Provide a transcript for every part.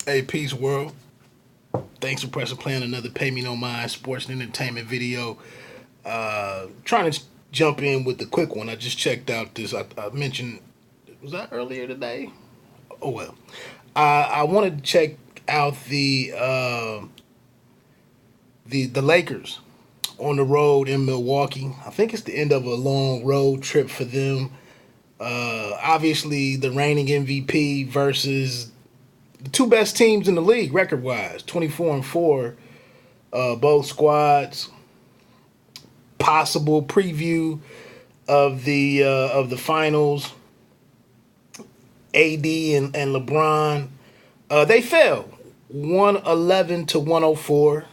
Hey, peace, world. Thanks for pressing play on another Pay Me No Mind sports and entertainment video. Trying to jump in with the quick one. I just checked out this. I mentioned, was that earlier today? Oh, well. I wanted to check out the Lakers on the road in Milwaukee. I think it's the end of a long road trip for them. Obviously, the reigning MVP versus the two best teams in the league record wise, 24-4. Both squads. Possible preview of the finals. AD and LeBron. They fell 111 to 104.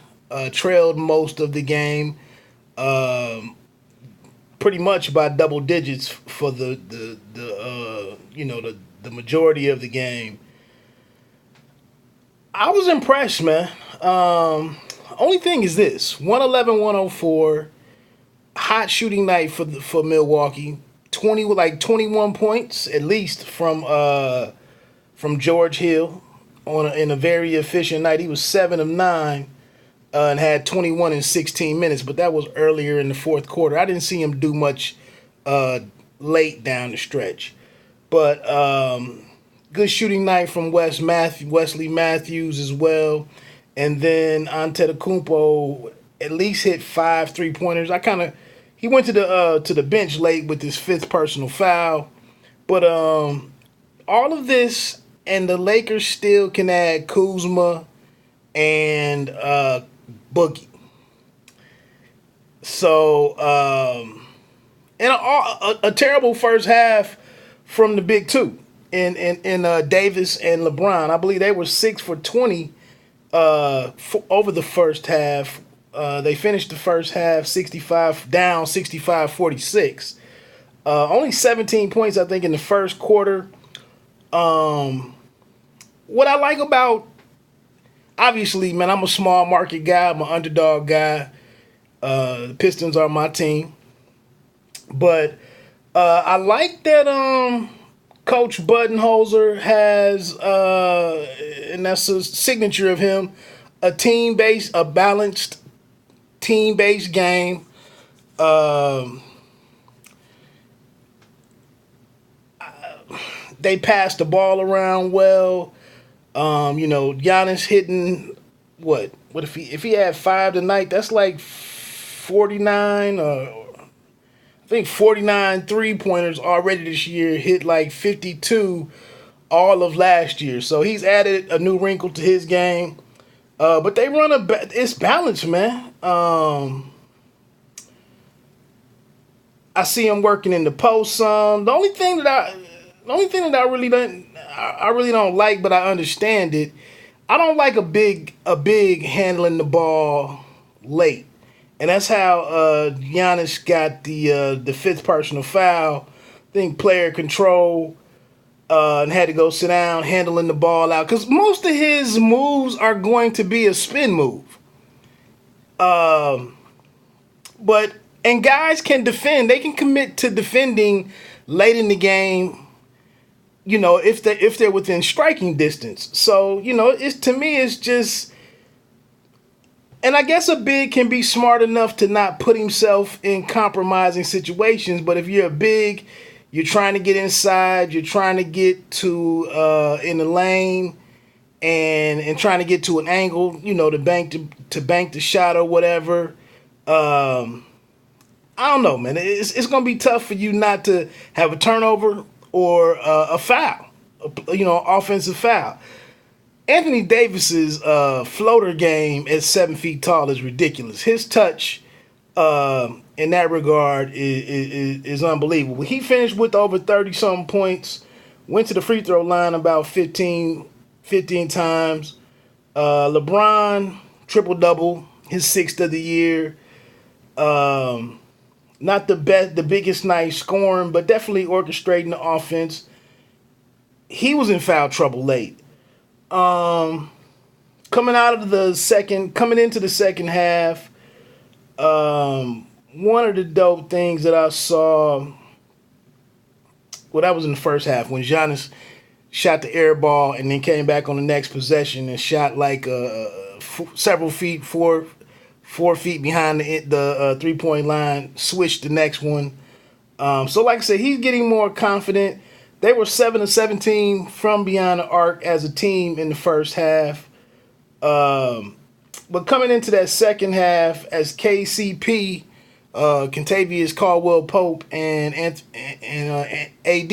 Trailed most of the game. Pretty much by double digits for the majority of the game. I was impressed, man. Only thing is this: 111-104, hot shooting night for Milwaukee. 21 points at least from George Hill in a very efficient night. He was 7 of 9 and had 21 in 16 minutes, but that was earlier in the fourth quarter. I didn't see him do much late down the stretch, but good shooting night from Wesley Matthews as well, and then Antetokounmpo at least hit 5 3-pointers. He went to the bench late with his fifth personal foul, but all of this and the Lakers still can add Kuzma and Boogie. So and a terrible first half from the big two in Davis and LeBron. I believe they were 6 for 20 over the first half. They finished the first half 65-46. Only 17 points, I think, in the first quarter. What I like about, obviously, man, I'm a small market guy. I'm an underdog guy. The Pistons are my team. But I like that Coach Budenholzer has, and that's a signature of him, a balanced team-based game. They pass the ball around well. Giannis hitting what? What if he had 5 tonight? That's like 49. I think 49 3-pointers already this year. Hit like 52 all of last year. So he's added a new wrinkle to his game. But they it's balanced, man. I see him working in the post some. The only thing that I really don't like, but I understand it. I don't like a big handling the ball late, and that's how Giannis got the fifth personal foul. I think player control and had to go sit down, handling the ball out because most of his moves are going to be a spin move. But and guys can defend; they can commit to defending late in the game, if they're within striking distance. So, it's to me it's just, and I guess a big can be smart enough to not put himself in compromising situations. But if you're a big, you're trying to get inside, you're trying to get to in the lane and trying to get to an angle, to bank the shot or whatever. I don't know, man. It's gonna be tough for you not to have a turnover or a foul, offensive foul. Anthony Davis's floater game at 7 feet tall is ridiculous. His touch in that regard is unbelievable. He finished with over 30 something points. Went to the free throw line about 15 times. LeBron triple double, his sixth of the year. Not the biggest night scoring, but definitely orchestrating the offense. He was in foul trouble late. Coming into the second half, one of the dope things that I saw, well, that was in the first half when Giannis shot the air ball, and then came back on the next possession and shot like several feet, 4 feet behind the 3-point line. Switched the next one. So like I said, he's getting more confident. They were 7 of 17 from beyond the arc as a team in the first half. But coming into that second half, as KCP, Kentavious Caldwell-Pope, and AD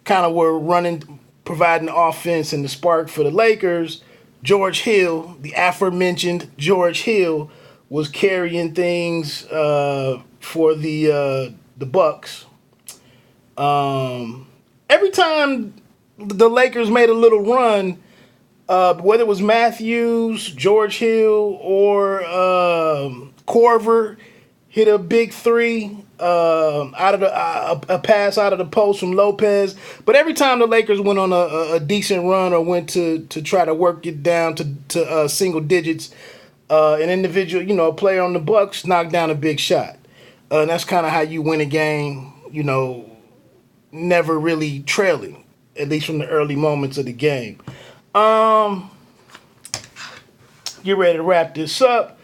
kind of were running, providing offense and the spark for the Lakers, George Hill, the aforementioned George Hill, was carrying things for the Bucks. Every time the Lakers made a little run, whether it was Matthews, George Hill, or Corver, hit a big three out of a pass out of the post from Lopez. But every time the Lakers went on a decent run or went to try to work it down to single digits, an individual, a player on the Bucks knocked down a big shot. And that's kind of how you win a game, never really trailing, at least from the early moments of the game. Get ready to wrap this up.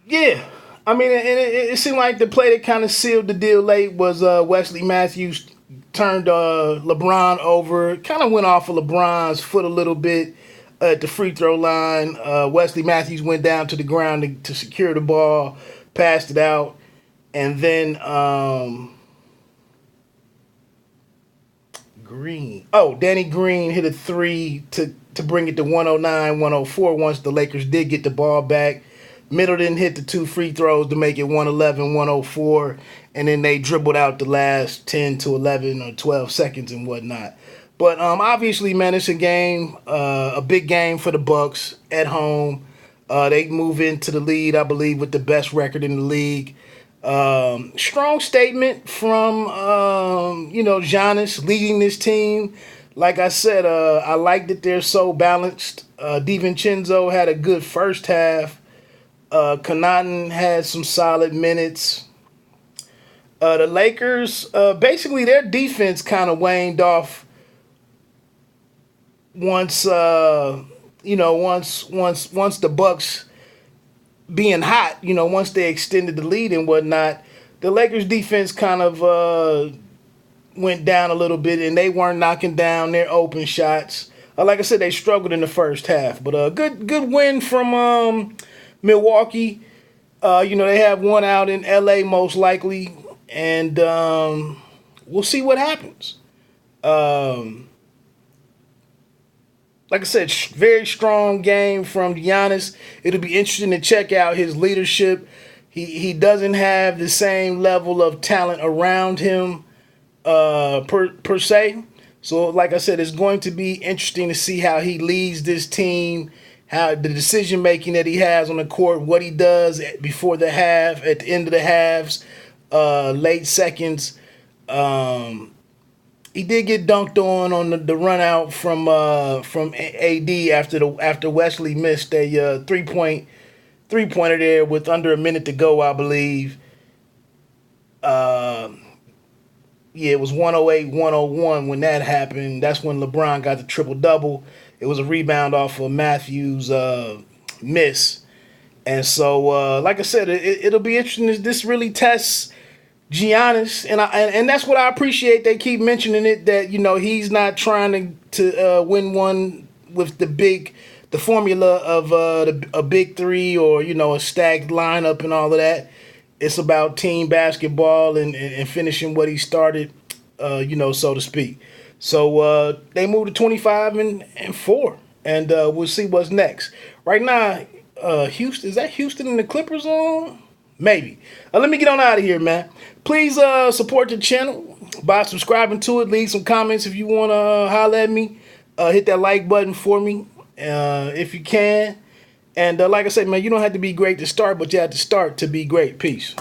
Yeah. I mean, it seemed like the play that kind of sealed the deal late was Wesley Matthews turned LeBron over. Kind of went off of LeBron's foot a little bit at the free throw line. Wesley Matthews went down to the ground to secure the ball, passed it out, and then Danny Green hit a three to bring it to 109-104 once the Lakers did get the ball back. Middleton hit the 2 free throws to make it 111-104, and then they dribbled out the last 10 to 11 or 12 seconds and whatnot. But obviously, man, it's a game, a big game for the Bucks at home. They move into the lead, I believe, with the best record in the league. Strong statement from, Giannis leading this team. Like I said, I like that they're so balanced. DiVincenzo had a good first half. Connaughton had some solid minutes. The Lakers, basically their defense kind of waned off once the Bucks being hot, once they extended the lead and whatnot, the Lakers defense kind of went down a little bit, and they weren't knocking down their open shots. Like I said, they struggled in the first half, but a good win from Milwaukee. They have one out in LA most likely, and we'll see what happens. Like I said, very strong game from Giannis. It'll be interesting to check out his leadership. He doesn't have the same level of talent around him per se. So, like I said, it's going to be interesting to see how he leads this team, how the decision making that he has on the court, what he does before the half, at the end of the halves, late seconds. He did get dunked on the run out from AD after Wesley missed a three-pointer there with under a minute to go, I believe. It was 108-101 when that happened. That's when LeBron got the triple-double. It was a rebound off of Matthews' miss. And so, like I said, it'll be interesting as this really tests Giannis, and that's what I appreciate. They keep mentioning it, that he's not trying to win one with the formula of a big three or a stacked lineup and all of that. It's about team basketball and finishing what he started, so to speak. So they moved to 25-4, and we'll see what's next. Right now, Houston, is that Houston and the Clippers on? Maybe. Let me get on out of here, man. Please support the channel by subscribing to it. Leave some comments if you want to holler at me. Hit that like button for me if you can. And like I said, man, you don't have to be great to start, but you have to start to be great. Peace.